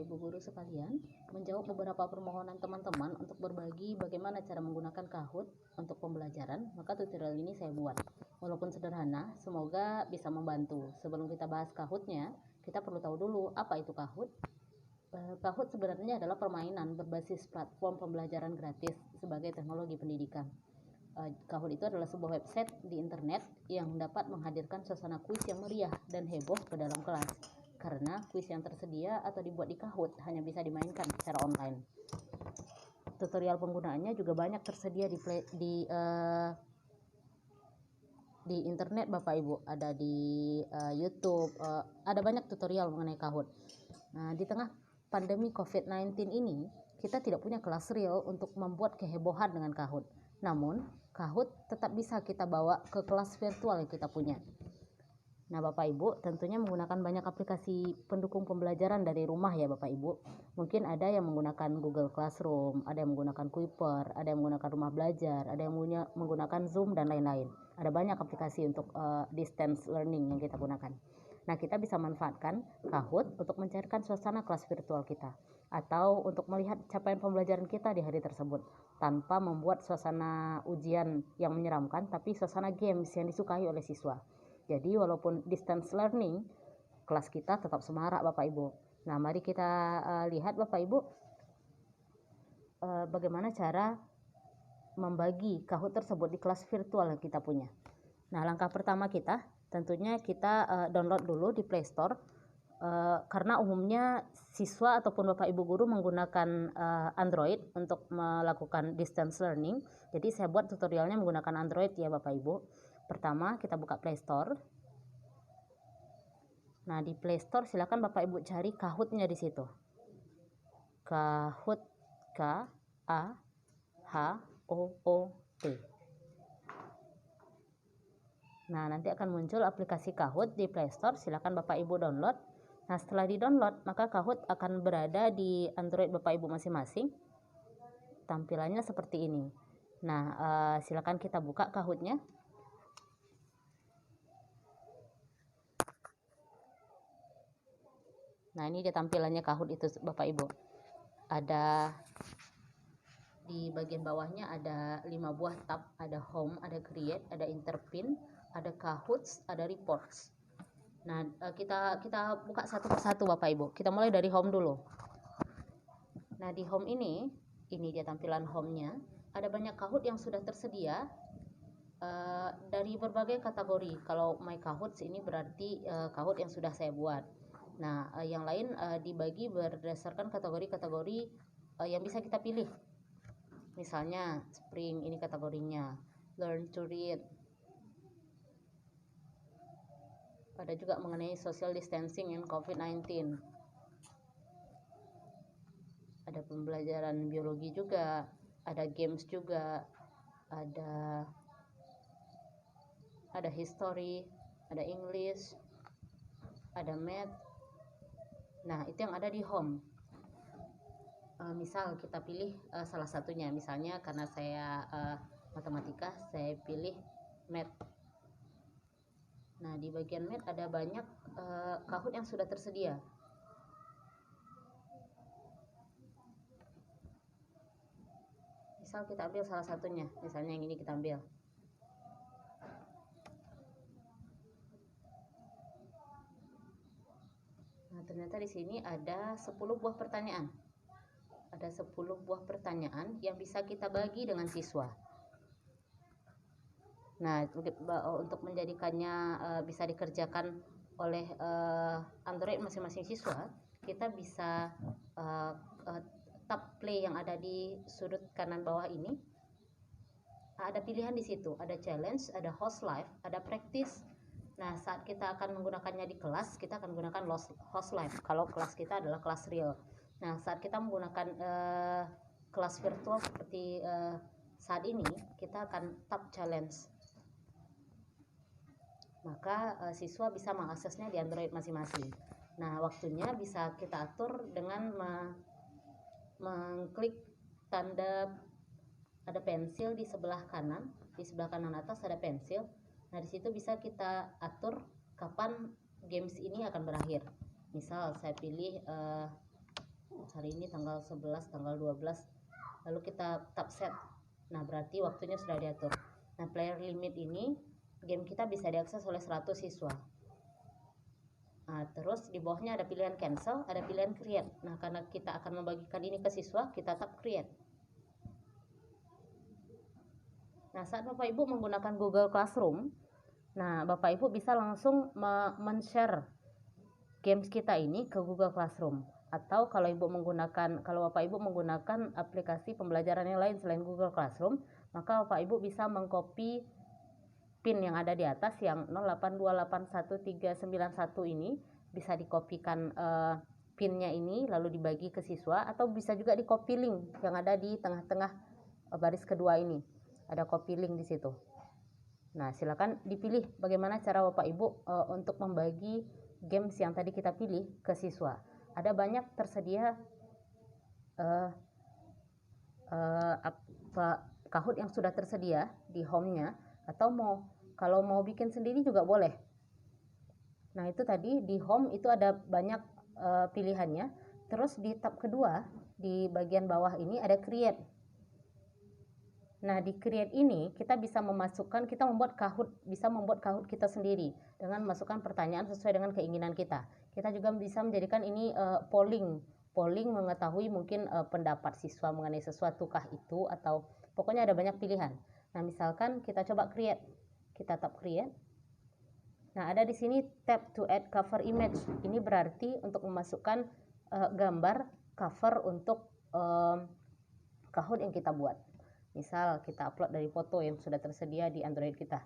Ibu guru sekalian, menjawab beberapa permohonan teman-teman untuk berbagi bagaimana cara menggunakan Kahoot untuk pembelajaran, maka tutorial ini saya buat. Walaupun sederhana, semoga bisa membantu. Sebelum kita bahas Kahoot-nya, kita perlu tahu dulu apa itu Kahoot. Kahoot sebenarnya adalah permainan berbasis platform pembelajaran gratis sebagai teknologi pendidikan. Kahoot itu adalah sebuah website di internet yang dapat menghadirkan suasana kuis yang meriah dan heboh ke dalam kelas. Karena kuis yang tersedia atau dibuat di Kahoot hanya bisa dimainkan secara online. Tutorial penggunaannya juga banyak tersedia di internet Bapak Ibu, ada di YouTube, ada banyak tutorial mengenai Kahoot. Nah, di tengah pandemi COVID-19 ini, kita tidak punya kelas real untuk membuat kehebohan dengan Kahoot. Namun, Kahoot tetap bisa kita bawa ke kelas virtual yang kita punya. Nah, Bapak Ibu tentunya menggunakan banyak aplikasi pendukung pembelajaran dari rumah ya Bapak Ibu. Mungkin ada yang menggunakan Google Classroom, ada yang menggunakan Kuiper, ada yang menggunakan Rumah Belajar, ada yang menggunakan Zoom dan lain-lain. Ada banyak aplikasi untuk distance learning yang kita gunakan. Nah, kita bisa manfaatkan Kahoot untuk mencairkan suasana kelas virtual kita atau untuk melihat capaian pembelajaran kita di hari tersebut tanpa membuat suasana ujian yang menyeramkan, tapi suasana games yang disukai oleh siswa. Jadi walaupun distance learning, kelas kita tetap semarak Bapak Ibu. Nah, mari kita lihat Bapak Ibu bagaimana cara membagi Kahoot tersebut di kelas virtual yang kita punya. Nah, langkah pertama kita tentunya kita download dulu di Play Store. Karena umumnya siswa ataupun Bapak Ibu guru menggunakan Android untuk melakukan distance learning. Jadi saya buat tutorialnya menggunakan Android ya Bapak Ibu. Pertama kita buka Play Store. Nah, di Play Store silakan Bapak Ibu cari Kahoot-nya di situ. Kahoot, K-A-H-O-O-T. Nah, nanti akan muncul aplikasi Kahoot di Play Store, silakan Bapak Ibu download. Nah, setelah di-download, maka Kahoot akan berada di Android Bapak Ibu masing-masing. Tampilannya seperti ini. Nah, silakan kita buka Kahoot-nya. Nah, ini dia tampilannya Kahoot itu Bapak Ibu. Ada di bagian bawahnya ada 5 buah tab, ada Home, ada Create, ada Interpin, ada Kahoots, ada Reports. Nah, kita buka satu persatu Bapak Ibu. Kita mulai dari Home dulu. Nah, di Home ini dia tampilan Home-nya. Ada banyak Kahoot yang sudah tersedia dari berbagai kategori. Kalau My Kahoots ini berarti Kahoot yang sudah saya buat. Nah, yang lain dibagi berdasarkan kategori-kategori yang bisa kita pilih. Misalnya Spring ini kategorinya, Learn to Read. Ada juga mengenai social distancing and COVID-19. Ada pembelajaran biologi juga, ada games juga, ada history, ada English, ada math. Nah, itu yang ada di Home. Misal kita pilih salah satunya, misalnya karena saya matematika, saya pilih math. Nah, di bagian math ada banyak Kahoot yang sudah tersedia. Misal kita ambil salah satunya, misalnya yang ini kita ambil. Nah, ternyata di sini ada 10 buah pertanyaan. Ada 10 buah pertanyaan yang bisa kita bagi dengan siswa. Nah, untuk menjadikannya bisa dikerjakan oleh Android masing-masing siswa, kita bisa tab play yang ada di sudut kanan bawah ini. Ada pilihan di situ, ada challenge, ada host live, ada practice. Nah, saat kita akan menggunakannya di kelas, kita akan menggunakan host live. Kalau kelas kita adalah kelas real. Nah, saat kita menggunakan kelas virtual seperti saat ini, kita akan tab challenge. Maka siswa bisa mengaksesnya di Android masing-masing. Nah, waktunya bisa kita atur dengan mengklik tanda ada pensil di sebelah kanan atas ada pensil. Nah, di situ bisa kita atur kapan games ini akan berakhir. Misal saya pilih hari ini tanggal 11, tanggal 12, lalu kita tap set. Nah, berarti waktunya sudah diatur. Nah, player limit ini game kita bisa diakses oleh 100 siswa. Nah, terus di bawahnya ada pilihan cancel, ada pilihan create. Nah, karena kita akan membagikan ini ke siswa, kita tap create. Nah, saat Bapak Ibu menggunakan Google Classroom, nah Bapak Ibu bisa langsung men-share games kita ini ke Google Classroom. Atau kalau Bapak Ibu menggunakan aplikasi pembelajaran yang lain selain Google Classroom, maka Bapak Ibu bisa mengcopy pin yang ada di atas yang 08281391 ini, bisa dikopikan pinnya ini lalu dibagi ke siswa, atau bisa juga di copy link yang ada di tengah-tengah baris kedua ini. Ada copy link di situ. Nah, silakan dipilih bagaimana cara Bapak Ibu untuk membagi games yang tadi kita pilih ke siswa. Ada banyak tersedia Kahoot yang sudah tersedia di home-nya, atau kalau mau bikin sendiri juga boleh. Nah, itu tadi di home itu ada banyak pilihannya. Terus di tab kedua di bagian bawah ini ada create. Nah, di create ini kita bisa membuat Kahoot kita sendiri dengan memasukkan pertanyaan sesuai dengan keinginan kita. Kita juga bisa menjadikan ini polling mengetahui mungkin pendapat siswa mengenai sesuatukah itu, atau pokoknya ada banyak pilihan. Nah, misalkan kita coba create. Kita tap create. Nah, ada di sini tab to add cover image. Ini berarti untuk memasukkan gambar cover untuk Kahoot yang kita buat. Misal kita upload dari foto yang sudah tersedia di Android kita.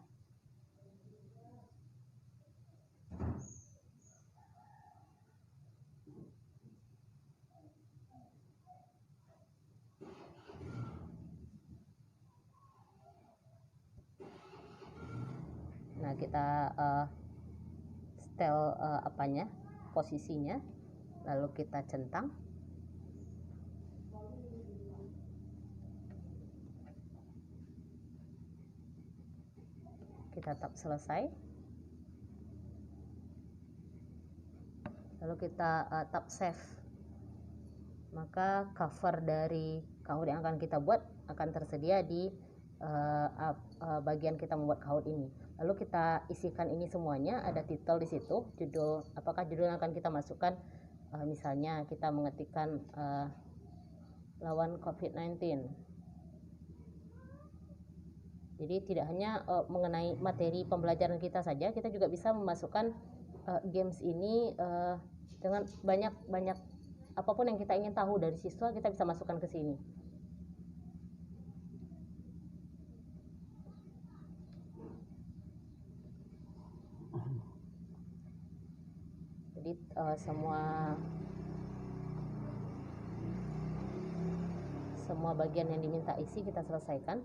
Nah, kita setel posisinya, lalu kita centang. Kita tap selesai, lalu kita tap save. Maka cover dari Kahoot yang akan kita buat akan tersedia di bagian kita membuat Kahoot ini. Lalu kita isikan ini semuanya, ada titel di situ, judul yang akan kita masukkan. Misalnya kita mengetikkan lawan COVID-19. Jadi tidak hanya mengenai materi pembelajaran kita saja, kita juga bisa memasukkan games ini dengan banyak apapun yang kita ingin tahu dari siswa, kita bisa masukkan ke sini. Jadi semua bagian yang diminta isi kita selesaikan.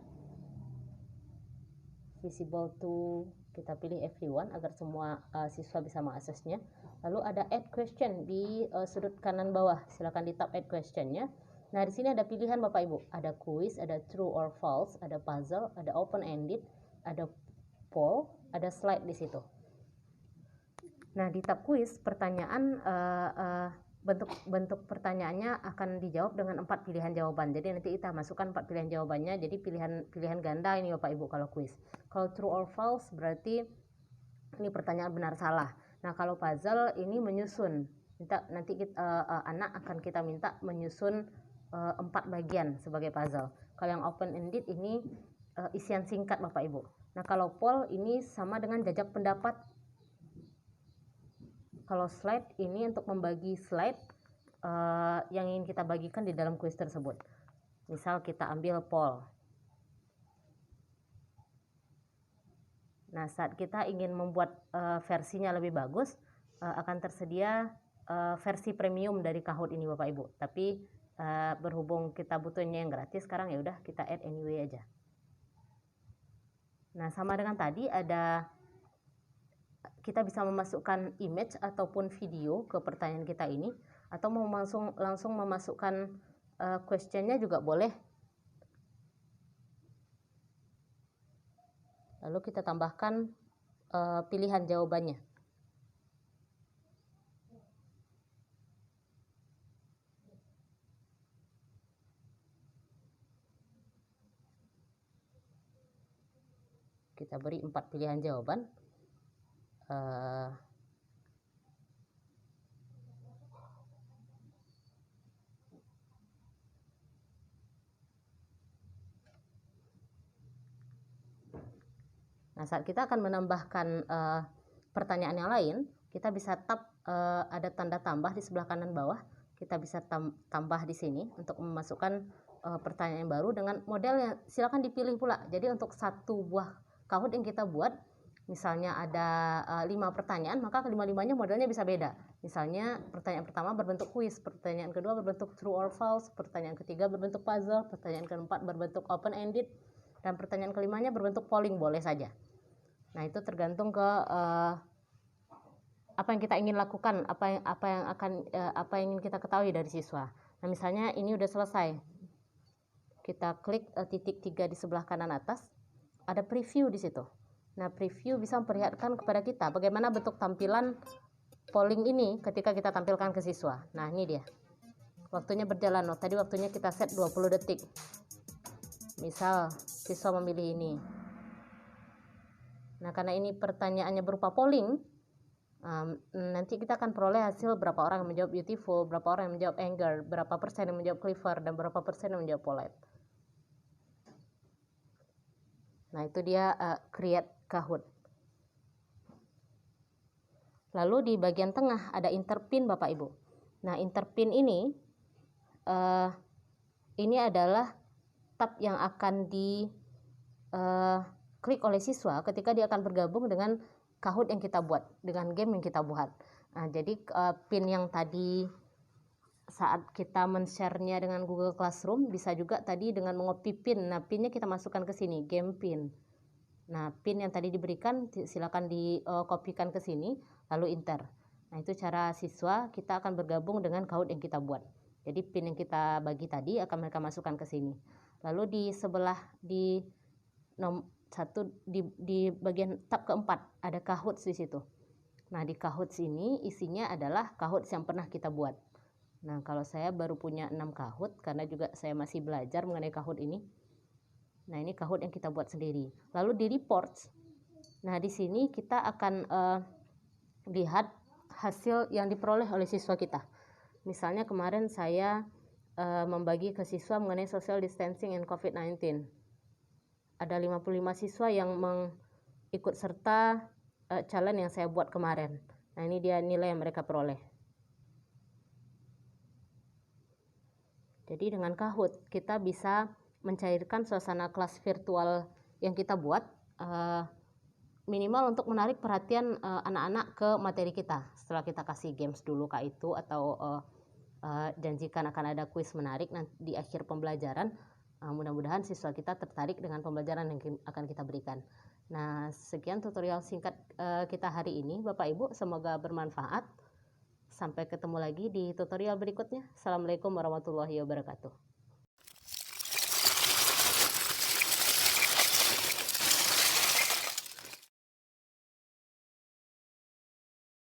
Visible to, kita pilih everyone agar semua siswa bisa mengaksesnya. Lalu ada add question di sudut kanan bawah, silakan di tap add questionnya. Nah, di sini ada pilihan Bapak Ibu, ada quiz, ada true or false, ada puzzle, ada open ended, ada poll, ada slide di situ. Nah, di tab quiz pertanyaan bentuk pertanyaannya akan dijawab dengan 4 pilihan jawaban. Jadi nanti kita masukkan 4 pilihan jawabannya. Jadi pilihan ganda ini Bapak Ibu kalau quiz. Kalau true or false berarti ini pertanyaan benar salah. Nah, kalau puzzle ini menyusun. Nanti anak akan kita minta menyusun 4 bagian sebagai puzzle. Kalau yang open ended ini isian singkat Bapak Ibu. Nah, kalau poll ini sama dengan jajak pendapat. Kalau slide ini untuk membagi slide yang ingin kita bagikan di dalam kuis tersebut. Misal kita ambil poll. Nah, saat kita ingin membuat versinya lebih bagus, akan tersedia versi premium dari Kahoot ini Bapak Ibu. Tapi berhubung kita butuhnya yang gratis, sekarang ya udah kita add anyway aja. Nah, sama dengan tadi kita bisa memasukkan image ataupun video ke pertanyaan kita ini, atau mau langsung memasukkan questionnya juga boleh. Lalu kita tambahkan pilihan jawabannya. kita beri 4 pilihan jawaban. Nah, saat kita akan menambahkan pertanyaan yang lain, kita bisa tap ada tanda tambah di sebelah kanan bawah. Kita bisa tambah di sini untuk memasukkan pertanyaan yang baru dengan modelnya. Silakan dipilih pula. Jadi untuk satu buah Kahoot yang kita buat, misalnya ada 5 pertanyaan, maka kelima-limanya modelnya bisa beda. Misalnya pertanyaan pertama berbentuk kuis, pertanyaan kedua berbentuk true or false, pertanyaan ketiga berbentuk puzzle, pertanyaan keempat berbentuk open ended, dan pertanyaan kelimanya berbentuk polling, boleh saja. Nah, itu tergantung ke apa yang kita ingin lakukan, apa yang ingin kita ketahui dari siswa. Nah, misalnya ini udah selesai. Kita klik titik 3 di sebelah kanan atas, ada preview di situ. Nah, preview bisa memperlihatkan kepada kita bagaimana bentuk tampilan polling ini ketika kita tampilkan ke siswa. Nah, ini dia. Waktunya berjalan. Tadi waktunya kita set 20 detik. Misal siswa memilih ini. Nah, karena ini pertanyaannya berupa polling, nanti kita akan peroleh hasil berapa orang yang menjawab beautiful, berapa orang yang menjawab anger, berapa persen yang menjawab clever, dan berapa persen yang menjawab polite. Nah, itu dia create Kahoot. Lalu di bagian tengah ada interpin, Bapak Ibu. Nah, interpin ini adalah tab yang akan di klik oleh siswa ketika dia akan bergabung dengan Kahoot yang kita buat, dengan game yang kita buat. Nah, jadi pin yang tadi saat kita men-share-nya dengan Google Classroom, bisa juga tadi dengan mengopi pin. Nah, pinnya kita masukkan ke sini, game pin. Nah, pin yang tadi diberikan silakan dikopikan ke sini, lalu enter. Nah, itu cara siswa kita akan bergabung dengan Kahoot yang kita buat. Jadi pin yang kita bagi tadi akan mereka masukkan ke sini. Lalu di sebelah di bagian tab keempat ada Kahoot di situ. Nah, di Kahoot ini isinya adalah Kahoot yang pernah kita buat. Nah, kalau saya baru punya 6 Kahoot karena juga saya masih belajar mengenai Kahoot ini. Nah, ini Kahoot yang kita buat sendiri. Lalu di reports. Nah, di sini kita akan lihat hasil yang diperoleh oleh siswa kita. Misalnya kemarin saya membagi ke siswa mengenai social distancing and COVID-19. Ada 55 siswa yang mengikut serta challenge yang saya buat kemarin. Nah, ini dia nilai yang mereka peroleh. Jadi dengan Kahoot kita bisa mencairkan suasana kelas virtual yang kita buat minimal untuk menarik perhatian anak-anak ke materi kita. Setelah kita kasih games dulu kah itu atau janjikan akan ada kuis menarik nanti di akhir pembelajaran. Mudah-mudahan siswa kita tertarik dengan pembelajaran yang akan kita berikan. Nah, sekian tutorial singkat kita hari ini, Bapak Ibu. Semoga bermanfaat. Sampai ketemu lagi di tutorial berikutnya. Assalamualaikum warahmatullahi wabarakatuh.